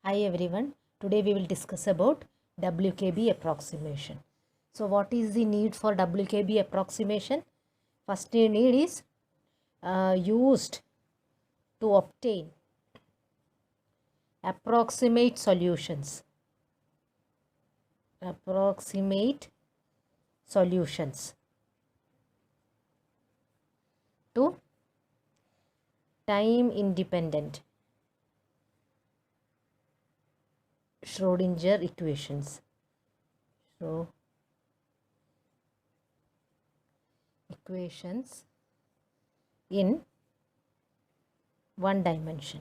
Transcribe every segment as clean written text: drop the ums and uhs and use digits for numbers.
Hi everyone, today we will discuss about WKB approximation. So what is the need for WKB approximation? First need is used to obtain approximate solutions. Approximate solutions to time independent Schrodinger equations. So equations in one dimension.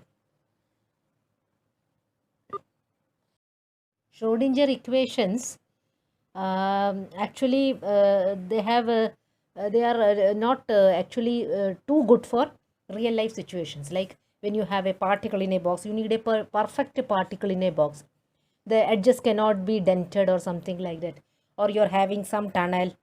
Schrodinger equations actually they are not actually too good for real life situations. Like when you have a particle in a box, you need a perfect particle in a box. The edges cannot be dented or something like that, or you're having some tunnel.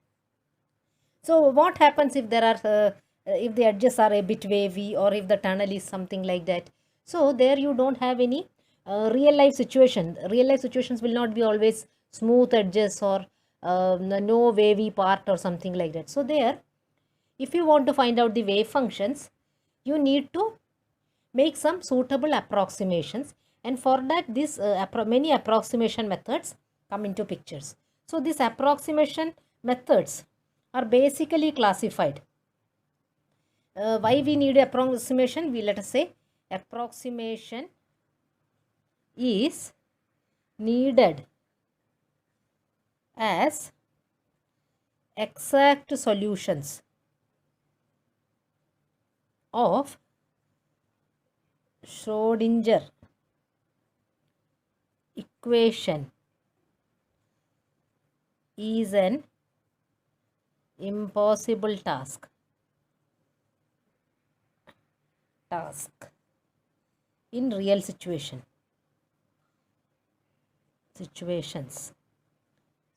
So what happens if there are if the edges are a bit wavy, or if the tunnel is something like that? So there you don't have any real life situation. Real life situations will not be always smooth edges or no wavy part or something like that. So there, if you want to find out the wave functions, you need to make some suitable approximations, and for that this many approximation methods come into pictures. So these approximation methods are basically classified. Why we need approximation? We let us say approximation is needed as exact solutions of Schrodinger equation is an impossible task in real situations.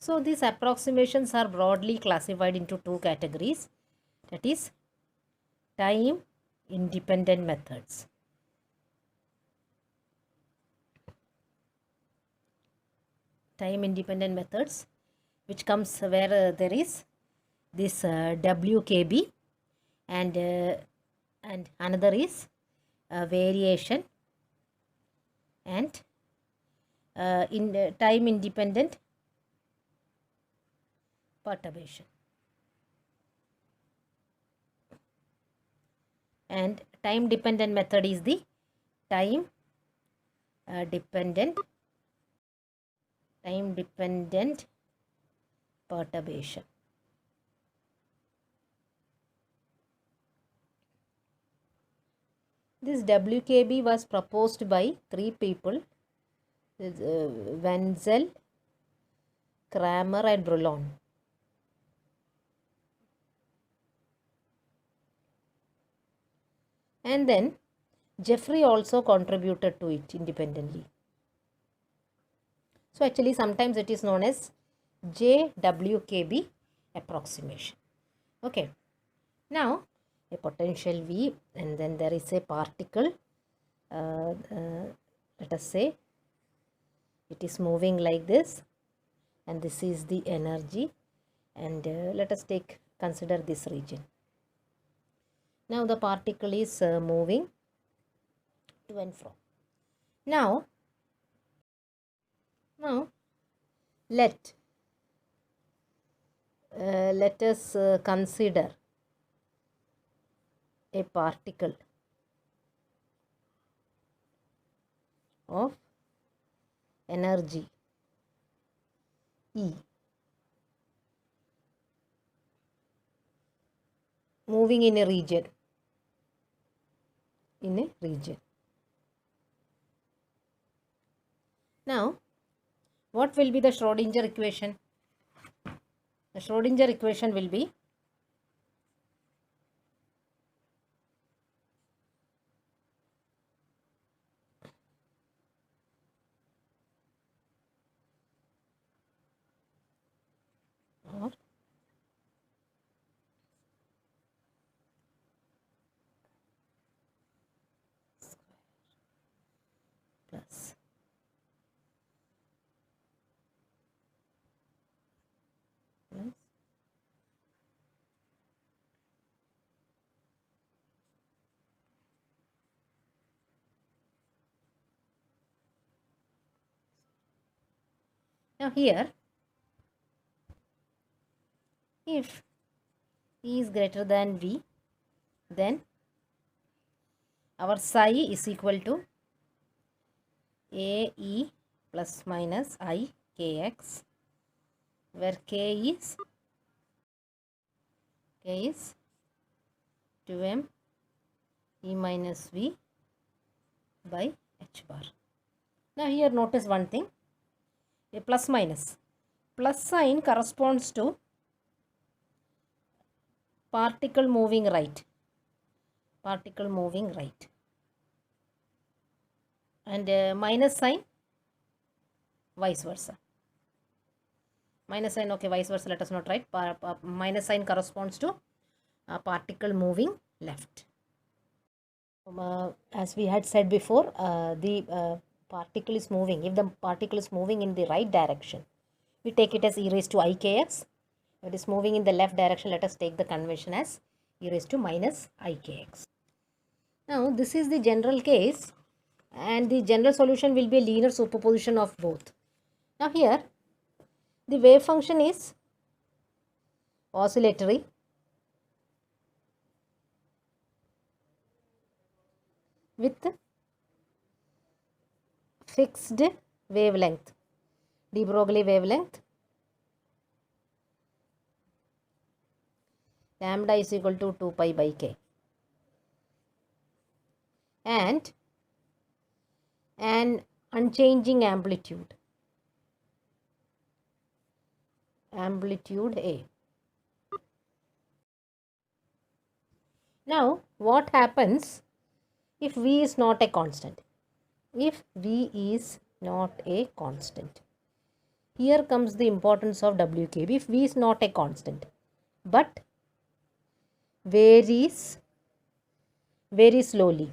So these approximations are broadly classified into two categories, that is time independent methods. Time independent methods, which comes where there is this WKB, and another is variation, and in time independent perturbation. And time dependent method is the time dependent perturbation. This WKB was proposed by three people, Wenzel, Kramer and Brulon. And then Jeffrey also contributed to it independently. So actually sometimes it is known as JWKB approximation. Okay. Now a potential V, and then there is a particle. Let us say it is moving like this, and this is the energy, and let us consider this region. Now the particle is moving to and fro. Now let us consider a particle of energy E moving in a region. Now what will be the Schrodinger equation? The Schrodinger equation will be or plus Now here, if E is greater than V, then our psi is equal to AE plus minus I kx, where k is 2m E minus V by h bar. Now here notice one thing, a plus minus. Plus sign corresponds to particle moving right. Particle moving right. And minus sign vice versa. Minus sign, okay, vice versa, let us not write. Minus sign corresponds to particle moving left. As we had said before, the particle is moving. If the particle is moving in the right direction, we take it as e raised to I kx. If it is moving in the left direction, let us take the convention as e raised to minus I kx. Now, this is the general case, and the general solution will be a linear superposition of both. Now, here, the wave function is oscillatory. With fixed wavelength, de Broglie wavelength, lambda is equal to 2 pi by k, and an unchanging amplitude A. Now, what happens if V is not a constant? If V is not a constant, here comes the importance of WKB. If V is not a constant but varies very slowly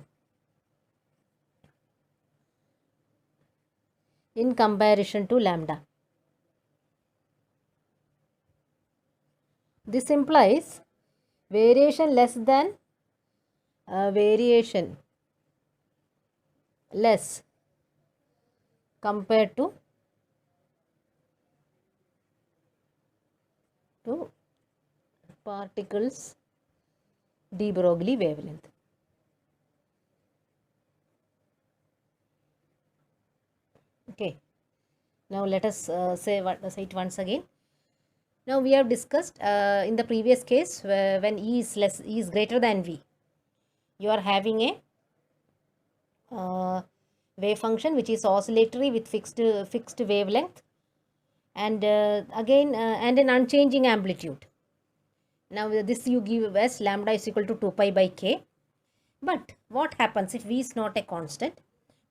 in comparison to lambda, this implies variation less compared to particles de Broglie wavelength. Okay, now let us say it once again. Now we have discussed in the previous case when E is greater than V, you are having a wave function which is oscillatory with fixed wavelength, and again and an unchanging amplitude. Now this you give as lambda is equal to 2 pi by k. But what happens if V is not a constant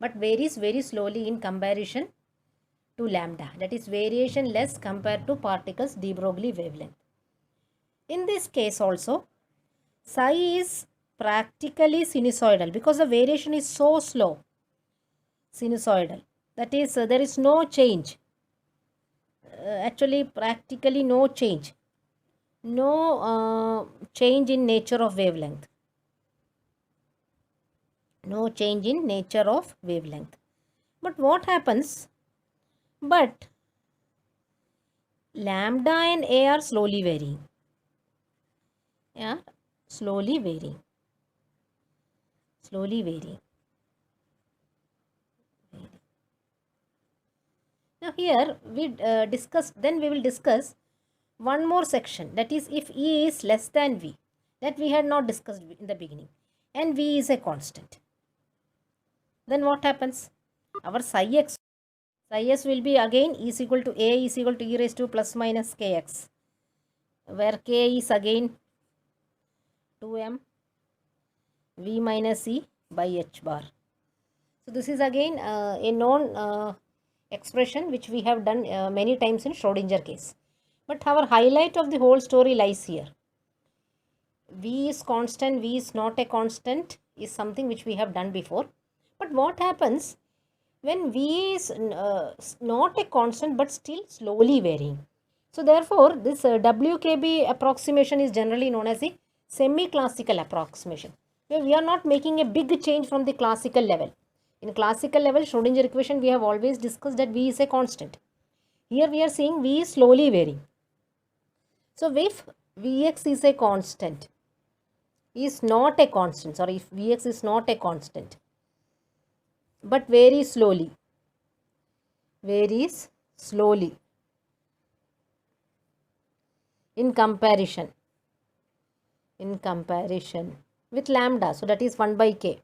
but varies very slowly in comparison to lambda, that is variation less compared to particles de Broglie wavelength? In this case also, psi is practically sinusoidal because the variation is so slow, sinusoidal, that is there is no change, actually practically no change in nature of wavelength. No change in nature of wavelength. But what happens? But lambda and A are slowly varying. Yeah, slowly varying. Slowly varying. Now here we we will discuss one more section, that is if E is less than V, that we had not discussed in the beginning, and V is a constant. Then what happens? Our psi s will be again E is equal to A is equal to e raised to plus minus kx, where k is again 2m V minus E by h bar. So this is again a known expression which we have done many times in Schrodinger case. But our highlight of the whole story lies here. V is constant, V is not a constant is something which we have done before. But what happens when V is not a constant but still slowly varying? So therefore, this WKB approximation is generally known as the semi-classical approximation, where we are not making a big change from the classical level. In classical level, Schrodinger equation, we have always discussed that V is a constant. Here we are seeing V is slowly varying. So if Vx is a constant, is not a constant, sorry, if Vx is not a constant, but varies slowly in comparison with lambda, so that is 1 by k,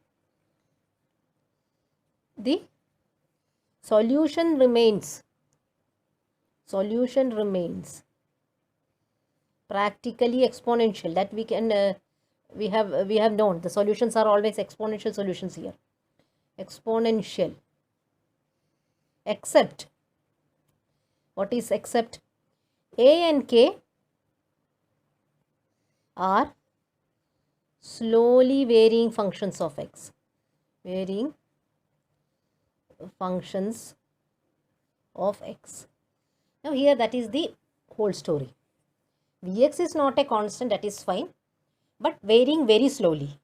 the solution remains practically exponential. That we can we have known the solutions are always exponential solutions here, exponential, except, what is except? A and k are slowly varying functions of x, varying functions of x. Now here that is the whole story. Vx is not a constant, that is fine, but varying very slowly.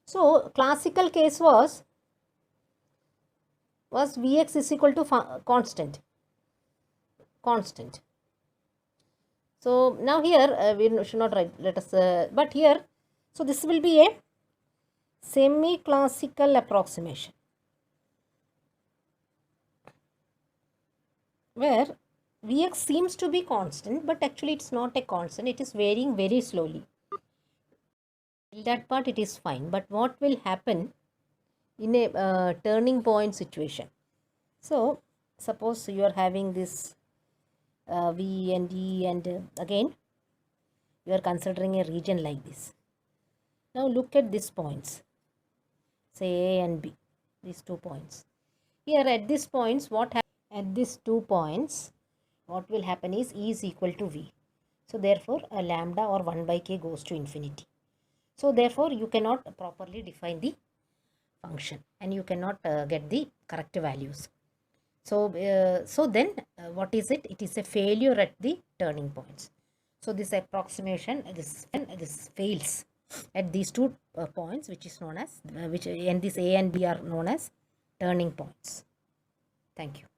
So classical case was Vx is equal to constant. So now here we should not write, let us, but here, so this will be a semi-classical approximation, where Vx seems to be constant, but actually it's not a constant, it is varying very slowly. In that part it is fine, but what will happen in a turning point situation? So suppose you are having this V and E, and again you are considering a region like this. Now look at these points, say A and B, these 2 points. Here at these points, at these 2 points, what will happen is E is equal to V. So therefore a lambda or 1 by k goes to infinity. So therefore you cannot properly define the function and you cannot get the correct values. So so then what is it? It is a failure at the turning points. So this approximation, this fails at these 2 points, which is known as and this A and B are known as turning points. Thank you.